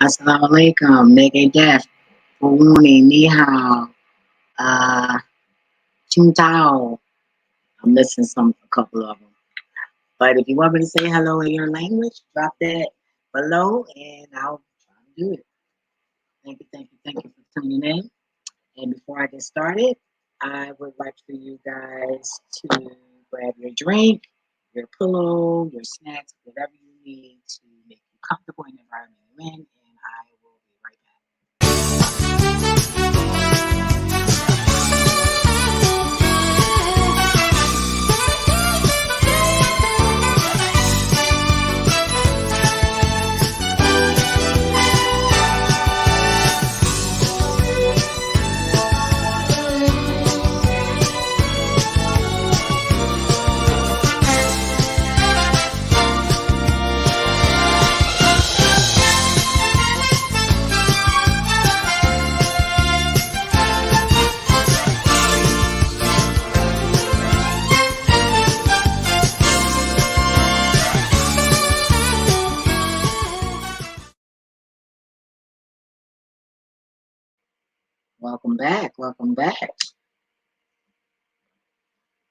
Assalamu alaikum, nigga deaf, Fawuni, ni hao, uh, Ching Tao. I'm missing a couple of them. But if you want me to say hello in your language, drop that below and I'll try to do it. Thank you for tuning in. And before I get started, I would like for you guys to grab your drink, your pillow, your snacks, whatever you need to make you comfortable in the environment you're in, and I will be right back. Welcome back. Welcome back. I'm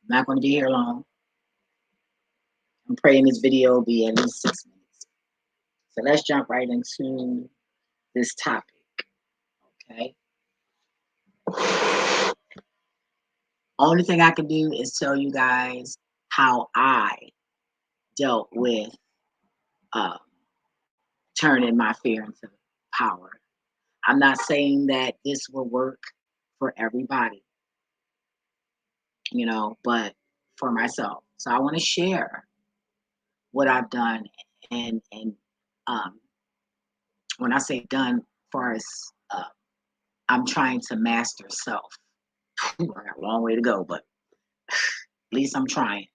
not going to be here long. I'm praying this video will be at least 6 minutes. So let's jump right into this topic. Okay. Only thing I can do is tell you guys how I dealt with turning my fear into power. I'm not saying that this will work for everybody, but for myself. So I want to share what I've done, and when I say done, far as I'm trying to master self. I got a long way to go, but at least I'm trying.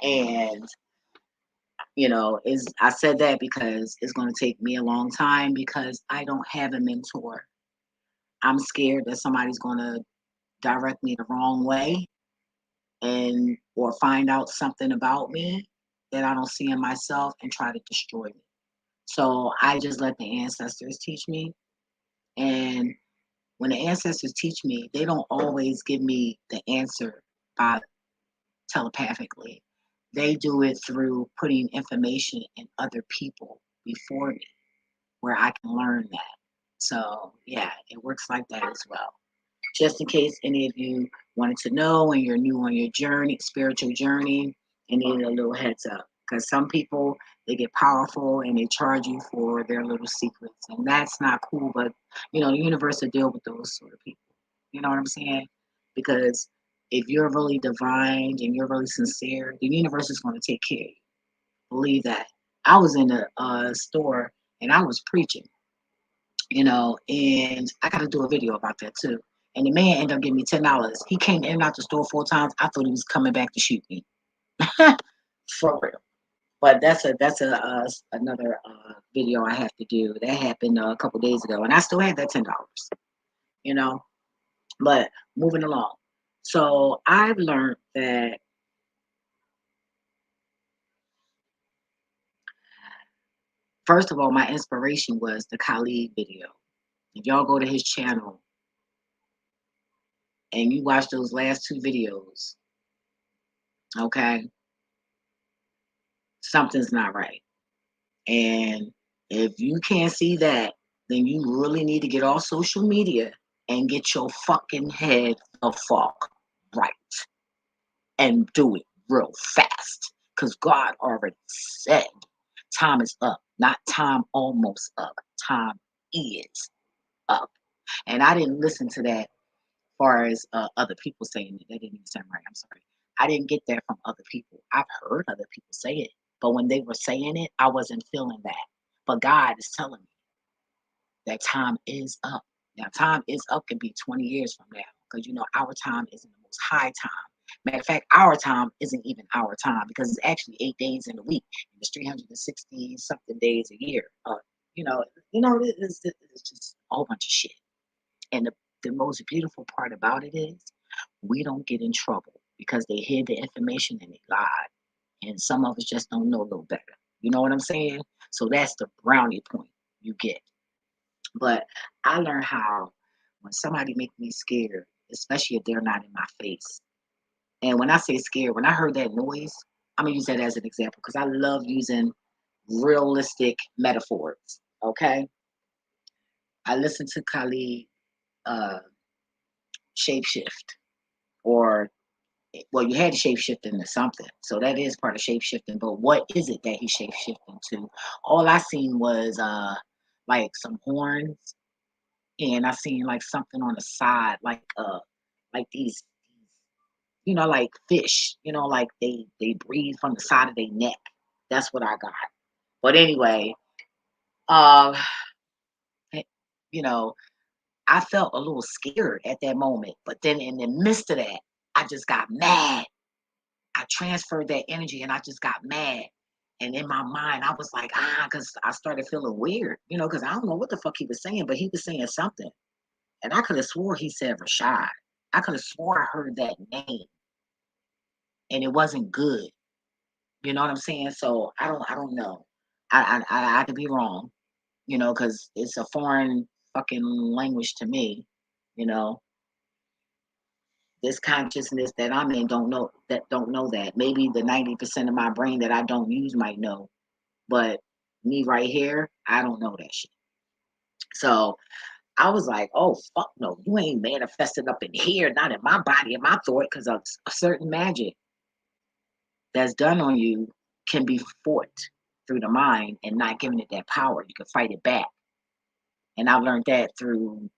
And I said that because it's going to take me a long time because I don't have a mentor. I'm scared that somebody's going to direct me the wrong way or find out something about me that I don't see in myself and try to destroy me. So I just let the ancestors teach me. And when the ancestors teach me, they don't always give me the answer by telepathically. They do it through putting information in other people before me where I can learn that. So yeah, it works like that as well. Just in case any of you wanted to know and you're new on your journey, spiritual journey, and need a little heads up. Because some people, they get powerful and they charge you for their little secrets. And that's not cool, but the universe will deal with those sort of people. You know what I'm saying? Because if you're really divine and you're really sincere, the universe is going to take care of you. Believe that. I was in a store and I was preaching, and I got to do a video about that too. And the man ended up giving me $10. He came in and out the store 4 times. I thought he was coming back to shoot me. For real. But that's another video I have to do. That happened a couple days ago, and I still had that $10. But moving along. So I've learned that first of all, my inspiration was the Khalid video. If y'all go to his channel and you watch those last 2 videos, okay, something's not right. And if you can't see that, then you really need to get off social media and get your fucking head the fuck right. And do it real fast. Because God already said time is up. Not time almost up. Time is up. And I didn't listen to that as far as other people saying it. That didn't even sound right. I'm sorry. I didn't get that from other people. I've heard other people say it. But when they were saying it, I wasn't feeling that. But God is telling me that time is up. Now, time is up can be 20 years from now. Because, our time isn't the most high time. Matter of fact, our time isn't even our time because it's actually 8 days in a week. And it's 360 something days a year. It's just a whole bunch of shit. And the most beautiful part about it is we don't get in trouble because they hid the information and they lied. And some of us just don't know a little better. You know what I'm saying? So that's the brownie point you get. But I learned how when somebody make me scared, especially if they're not in my face. And when I say scared, when I heard that noise, I'm gonna use that as an example because I love using realistic metaphors. Okay, I listened to Khalid uh, shapeshift, or well, you had to shapeshift into something, so that is part of shapeshifting. But what is it that he shapeshifting to? All I seen was like some horns, and I seen like something on the side, like these, like fish, like they breathe from the side of their neck. That's what I got. But anyway, uh, eh, you know, I felt a little scared at that moment. But then in the midst of that, I just got mad. I transferred that energy and I just got mad. And in my mind, I was like, because I started feeling weird, because I don't know what the fuck he was saying, but he was saying something. And I could have swore he said Rashad. I could have swore I heard that name and it wasn't good. You know what I'm saying? So I don't know. I could be wrong, because it's a foreign fucking language to me. You know, this consciousness that I'm in don't know that. Maybe the 90% of my brain that I don't use might know, but me right here, I don't know that shit. So I was like, oh fuck no, you ain't manifested up in here, not in my body, in my thought, because a certain magic that's done on you can be fought through the mind and not giving it that power. You can fight it back. And I learned that through,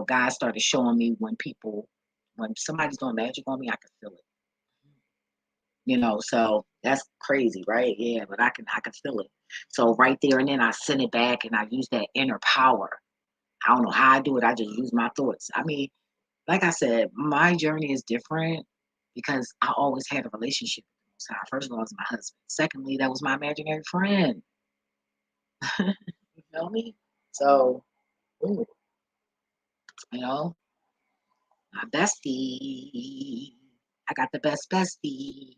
God started showing me when somebody's doing magic on me, I can feel it. So that's crazy, right? Yeah, but I can feel it. So right there and then I send it back and I use that inner power. I don't know how I do it. I just use my thoughts. I mean, like I said, my journey is different because I always had a relationship with the Most High. First of all, it was my husband. Secondly, that was my imaginary friend. You feel me? So, ooh, you know, my bestie. I got the best bestie.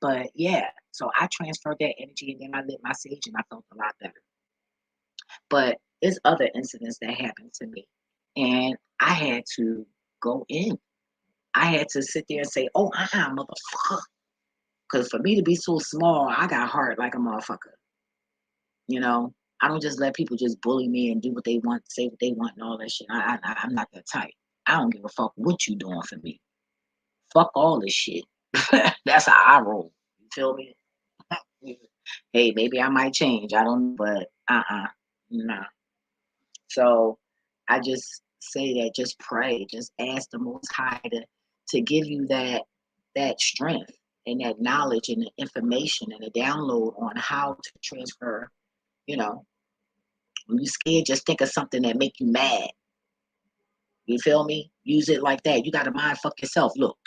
But yeah, so I transferred that energy and then I lit my sage and I felt a lot better. But there's other incidents that happened to me. And I had to go in. I had to sit there and say, oh, motherfucker. Because for me to be so small, I got heart like a motherfucker. You know, I don't just let people just bully me and do what they want, say what they want, and all that shit. I'm not that type. I don't give a fuck what you doing for me. Fuck all this shit. That's how I roll. You feel me? Hey, maybe I might change. I don't, but nah. So I just say that, just pray, just ask the Most High to give you that strength and that knowledge and the information and the download on how to transfer. You know, when you scared, just think of something that make you mad. You feel me? Use it like that. You got to mind fuck yourself. Look,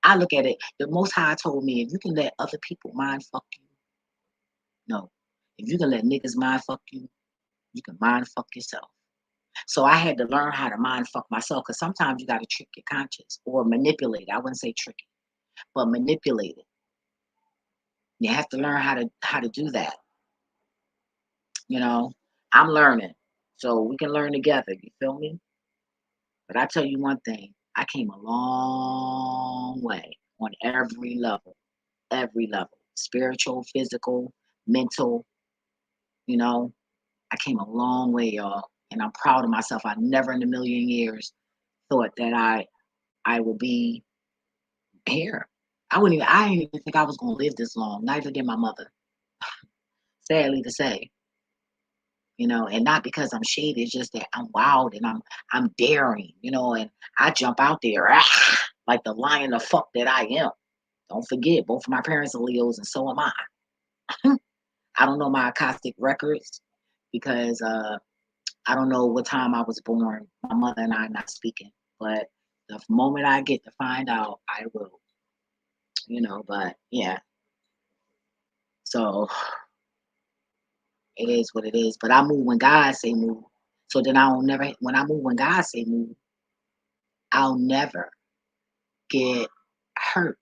I look at it. The Most High told me if you can let other people mind fuck you, no. If you can let niggas mind fuck you can mind fuck yourself. So I had to learn how to mind fuck myself because sometimes you got to trick your conscience or manipulate it. I wouldn't say trick it, but manipulate it. You have to learn how to do that. You know, I'm learning, so we can learn together. You feel me? But I tell you one thing: I came a long way on every level, spiritual, physical, mental. You know, I came a long way, y'all, and I'm proud of myself. I never in a million years thought that I would be here. I didn't even think I was gonna live this long. Neither did my mother, sadly to say. And not because I'm shady, it's just that I'm wild and I'm daring, and I jump out there like the lion the fuck that I am. Don't forget, both of my parents are Leos and so am I. I don't know my acoustic records because I don't know what time I was born. My mother and I are not speaking, but the moment I get to find out, I will. But yeah, so it is what it is. But I move when God say move. So then I don't never when I move when God say move, I'll never get hurt.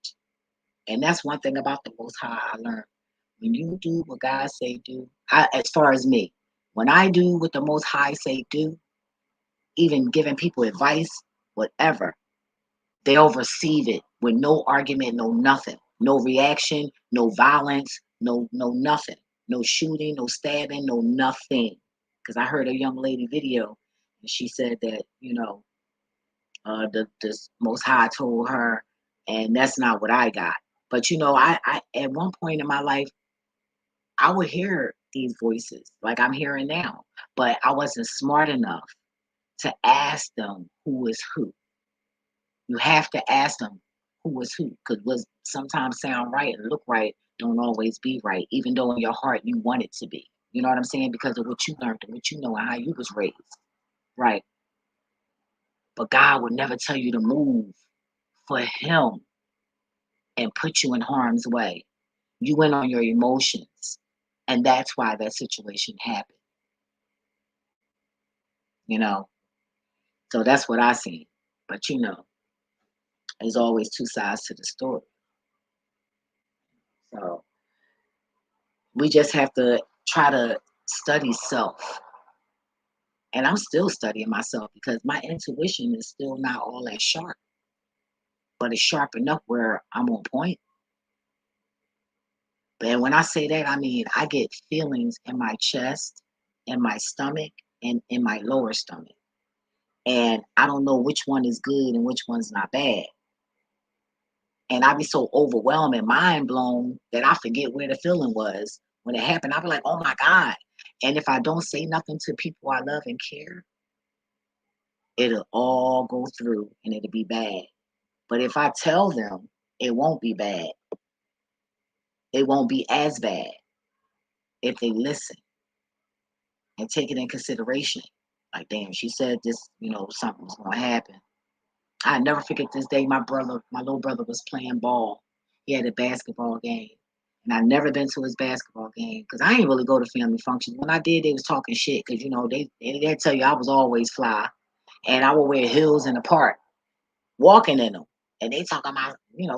And that's one thing about the Most High I learned. When you do what God say do, as far as me, When I do what the Most High say do, even giving people advice, whatever, they'll receive it with no argument, no nothing, no reaction, no violence, no nothing, no shooting, no stabbing, no nothing. Because I heard a young lady video, and she said that the Most High told her, and that's not what I got. But I at one point in my life, I would hear these voices like I'm hearing now, but I wasn't smart enough to ask them who is who. You have to ask them who is who, because what sometimes sound right and look right don't always be right, even though in your heart you want it to be. You know what I'm saying? Because of what you learned and what you know and how you was raised. Right. But God would never tell you to move for him and put you in harm's way. You went on your emotions. And that's why that situation happened, you know. So that's what I seen. But there's always two sides to the story. So we just have to try to study self. And I'm still studying myself because my intuition is still not all that sharp, but it's sharp enough where I'm on point. But when I say that, I mean I get feelings in my chest, in my stomach, and in my lower stomach. And I don't know which one is good and which one's not bad. And I be so overwhelmed and mind blown that I forget where the feeling was when it happened. I be like, oh my God. And if I don't say nothing to people I love and care, it'll all go through and it'll be bad. But if I tell them, it won't be bad. It won't be as bad if they listen and take it in consideration. Like, damn, she said this, something was going to happen. I never forget this day. My little brother was playing ball. He had a basketball game. And I never been to his basketball game because I ain't really go to family functions. When I did, they was talking shit because, they tell you I was always fly. And I would wear heels in the park, walking in them. And they talking about,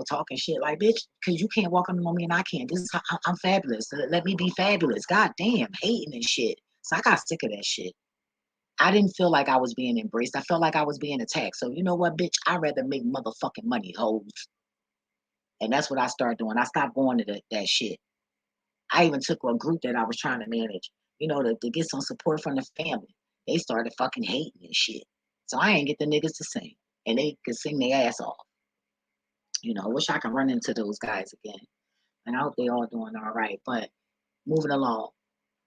talking shit like, bitch, because you can't walk on me and I can't. This is how I'm fabulous. Let me be fabulous. God damn, hating and shit. So I got sick of that shit. I didn't feel like I was being embraced. I felt like I was being attacked. So you know what, bitch? I'd rather make motherfucking money, hoes. And that's what I started doing. I stopped going to that shit. I even took a group that I was trying to manage, to get some support from the family. They started fucking hating and shit. So I ain't get the niggas to sing. And they could sing their ass off. I wish I could run into those guys again. And I hope they all doing all right. But moving along.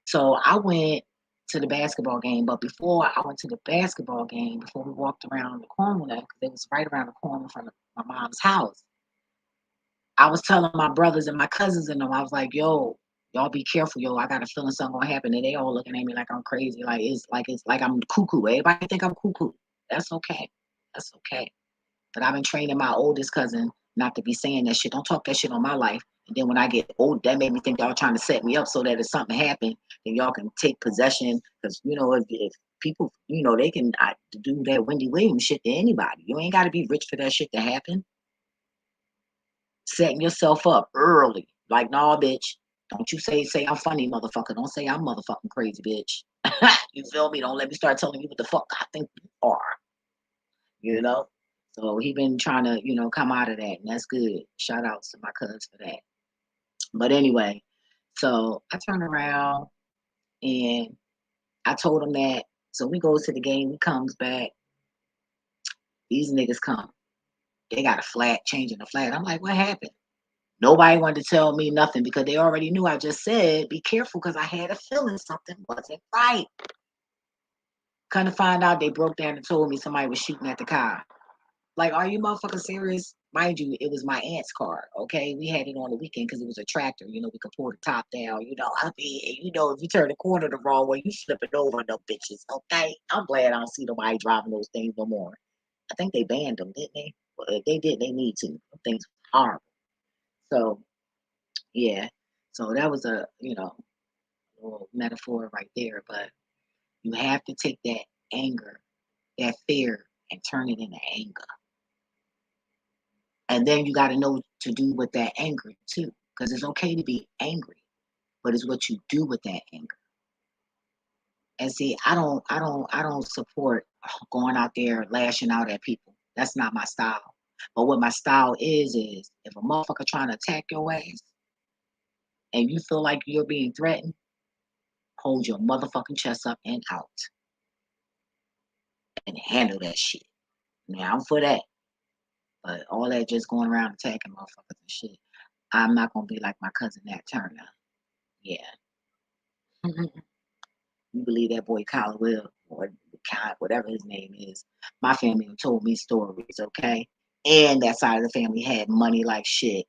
So I went to the basketball game, but before I went to the basketball game, before we walked around the corner, because it was right around the corner from my mom's house, I was telling my brothers and my cousins and them, I was like, yo, y'all be careful, yo. I got a feeling something gonna happen. And they all looking at me like I'm crazy. Like it's like I'm cuckoo. Everybody think I'm cuckoo. That's okay. That's okay. But I've been training my oldest cousin not to be saying that shit. Don't talk that shit on my life. And then when I get old, that made me think y'all trying to set me up so that if something happened, then y'all can take possession. Because if people, they can do that Wendy Williams shit to anybody. You ain't got to be rich for that shit to happen. Setting yourself up early, like, nah, bitch. Don't you say I'm funny, motherfucker. Don't say I'm motherfucking crazy, bitch. You feel me? Don't let me start telling you what the fuck I think you are. You know. So he been trying to, come out of that, and that's good. Shout outs to my cousins for that. But anyway, so I turned around and I told him that. So we goes to the game. He comes back. These niggas come. They got a flag, changing the flag. I'm like, what happened? Nobody wanted to tell me nothing because they already knew I just said, be careful because I had a feeling something wasn't right. Kind of find out they broke down and told me somebody was shooting at the car. Like, are you motherfucking serious? Mind you, it was my aunt's car, okay? We had it on the weekend because it was a tractor. We could pull the top down, I mean, if you turn the corner the wrong way, you flipping over them bitches, okay? I'm glad I don't see nobody driving those things no more. I think they banned them, didn't they? Well, if they did, they need to. Them things horrible. So, yeah. So that was a, little metaphor right there. But you have to take that anger, that fear, and turn it into anger. And then you got to know to do with that anger too, because it's okay to be angry, but it's what you do with that anger. And see, I don't support going out there lashing out at people. That's not my style. But what my style is if a motherfucker trying to attack your ass and you feel like you're being threatened, hold your motherfucking chest up and out and handle that shit. Now I'm for that. But all that just going around attacking motherfuckers and shit, I'm not gonna be like my cousin Nat Turner. Yeah. You believe that boy Kyle Will or Kyle, whatever his name is. My family told me stories, okay? And that side of the family had money like shit.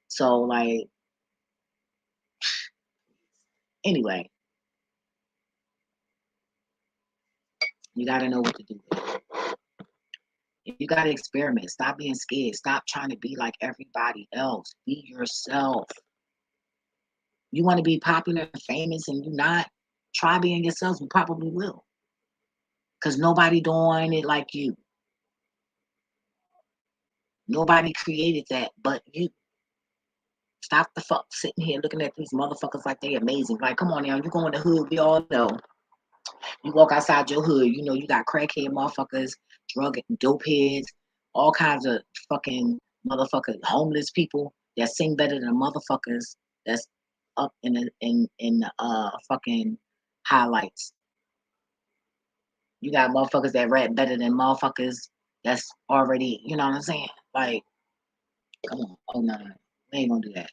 So like anyway, you gotta know what to do with it. You gotta experiment. Stop being scared. Stop trying to be like everybody else. Be yourself. You want to be popular and famous and you not, try being yourself. You probably will. Cause nobody doing it like you. Nobody created that but you. Stop the fuck sitting here looking at these motherfuckers like they amazing. Like, come on now, you go in the hood, we all know. You walk outside your hood, you know you got crackhead motherfuckers, drug and dope heads, all kinds of fucking motherfucking homeless people that sing better than motherfuckers that's up in the fucking highlights. You got motherfuckers that rap better than motherfuckers that's already, you know what I'm saying? Like, come on. Oh no, no. We ain't gonna do that.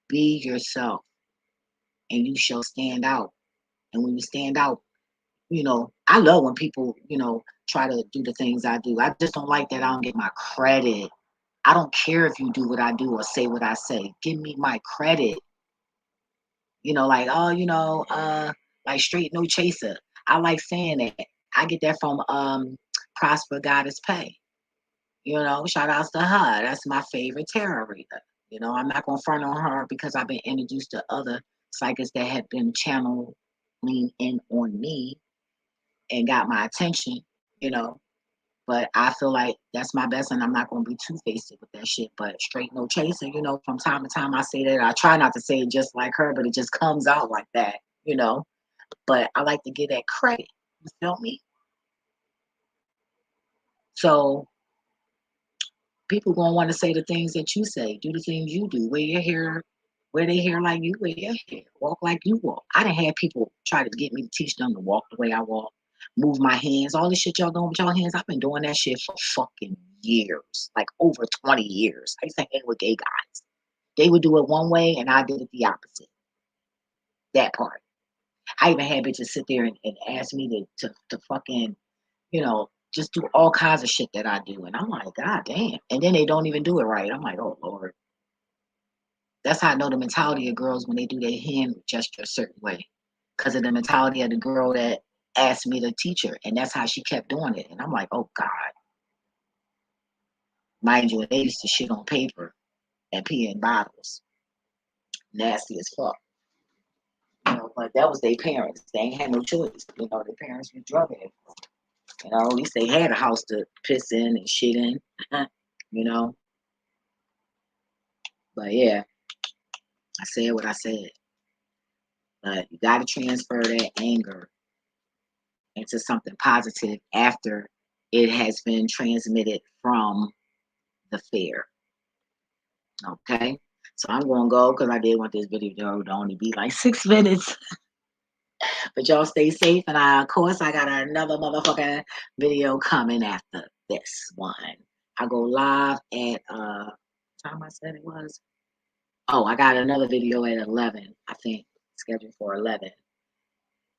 Be yourself and you shall stand out. And when you stand out, I love when people, try to do the things I do. I just don't like that I don't get my credit. I don't care if you do what I do or say what I say. Give me my credit. Like, oh, like straight no chaser. I like saying that. I get that from Prosper Goddess Pay. Shout outs to her. That's my favorite tarot reader. I'm not gonna front on her because I've been introduced to other psychics that have been channeling in on me and got my attention, you know. But I feel like that's my best, and I'm not gonna be two faced with that shit. But straight no chaser, from time to time I say that. I try not to say it just like her, but it just comes out like that. But I like to give that credit. You feel me? So people gonna want to say the things that you say, do the things you do, wear their hair like you wear your hair, walk like you walk. I done had people try to get me to teach them to walk the way I walk, move my hands, all this shit y'all doing with y'all hands. I've been doing that shit for fucking years, like over 20 years. I used to hang with gay guys. They would do it one way and I did it the opposite. That part. I even had bitches sit there and ask me to fucking, just do all kinds of shit that I do. And I'm like, God damn. And then they don't even do it right. I'm like, oh Lord. That's how I know the mentality of girls when they do their hand gesture a certain way. Because of the mentality of the girl that asked me to teach her. And that's how she kept doing it. And I'm like, oh God. Mind you, they used to shit on paper and pee in bottles. Nasty as fuck. But that was their parents. They ain't had no choice. Their parents were drug addicts. At least they had a house to piss in and shit in. you know. But yeah, I said what I said. But you got to transfer that anger into something positive after it has been transmitted from the fear. Okay? So I'm going to go because I did want this video to only be like 6 minutes. But y'all stay safe. And of course, I got another motherfucking video coming after this one. I go live at, time I said it was? Oh, I got another video at 11, I think, scheduled for 11.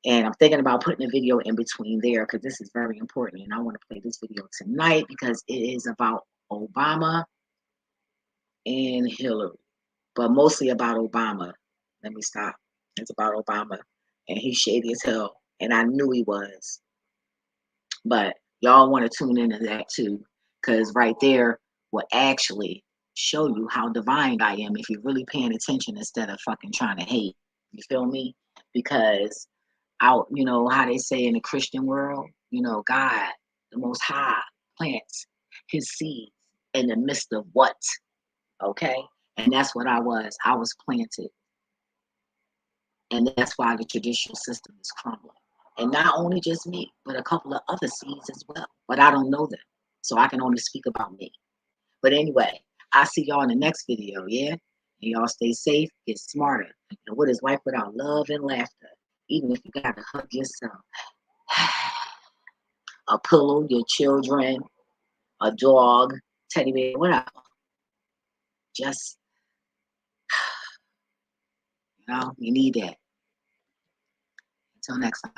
And I'm thinking about putting a video in between there because this is very important. And I want to play this video tonight because it is about Obama and Hillary, but mostly about Obama. Let me stop. It's about Obama. And he's shady as hell. And I knew he was. But y'all want to tune into that too because right there will actually show you how divine I am if you're really paying attention instead of fucking trying to hate. You feel me? Because out, how they say in the Christian world, God, the Most High, plants his seeds in the midst of what? Okay? And that's what I was. I was planted. And that's why the judicial system is crumbling. And not only just me, but a couple of other seeds as well. But I don't know them. So I can only speak about me. But anyway, I'll see y'all in the next video, yeah? And y'all stay safe, get smarter. And what is life without love and laughter? Even if you gotta hug yourself. A pillow, your children, a dog, teddy bear, whatever. Just, you need that. Until next time.